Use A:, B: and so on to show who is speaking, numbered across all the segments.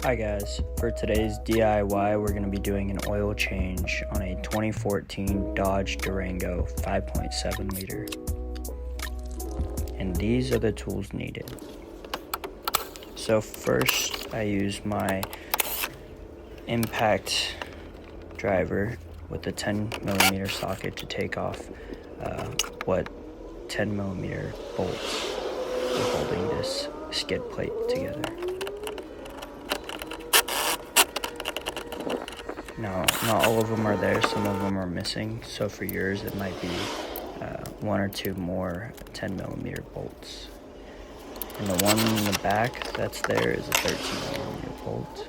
A: Hi guys, for today's DIY we're going to be doing an oil change on a 2014 Dodge Durango 5.7 liter. And these are the tools needed. So first I use my impact driver with a 10mm socket to take off what 10mm bolts are holding this skid plate together. Now, not all of them are there, some of them are missing, so for yours it might be one or two more 10mm bolts. And the one in the back that's there is a 13mm bolt.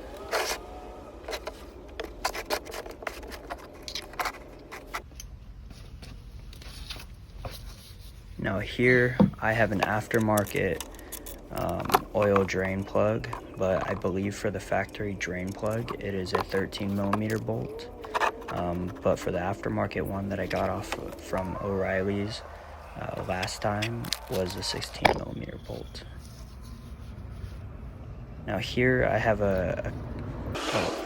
A: Now here I have an aftermarket oil drain plug, but I believe for the factory drain plug it is a 13mm bolt, but for the aftermarket one that I got off from O'Reilly's last time was a 16mm bolt. Now here I have a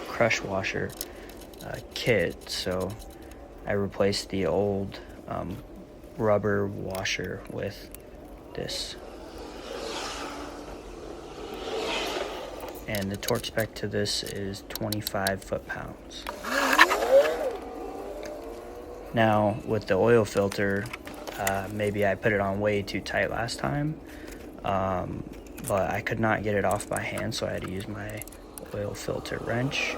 A: crush washer kit, so I replaced the old rubber washer with this. And the torque spec to this is 25 foot-pounds. Now with the oil filter, maybe I put it on way too tight last time, but I could not get it off by hand, so I had to use my oil filter wrench,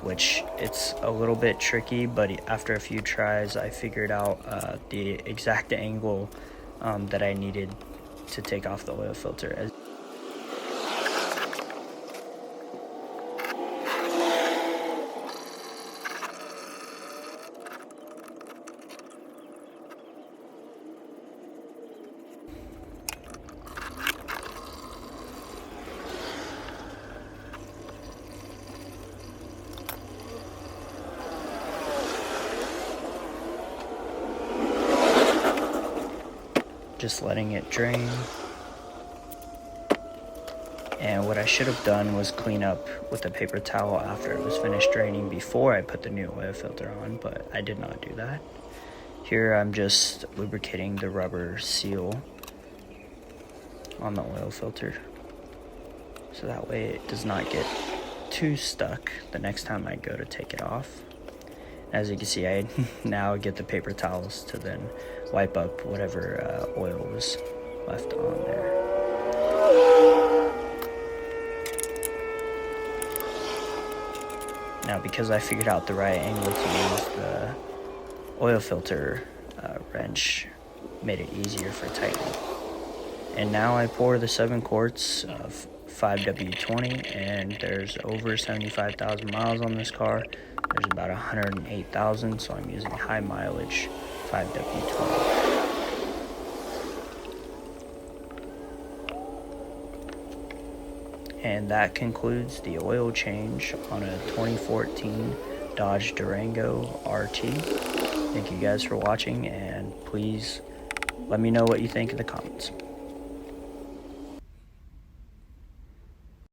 A: which it's a little bit tricky, but after a few tries I figured out the exact angle that I needed to take off the oil filter. Just letting it drain. And what I should have done was clean up with a paper towel after it was finished draining before I put the new oil filter on, but I did not do that. Here I'm just lubricating the rubber seal on the oil filter, so that way it does not get too stuck the next time I go to take it off. As you can see, I now get the paper towels to then wipe up whatever oil was left on there. Now, because I figured out the right angle to use, the oil filter wrench made it easier for tightening. And now I pour the 7 quarts of 5W20, and there's over 75,000 miles on this car. There's about 108,000, so I'm using high mileage 5W20. And that concludes the oil change on a 2014 Dodge Durango RT. Thank you guys for watching, and please let me know what you think in the comments.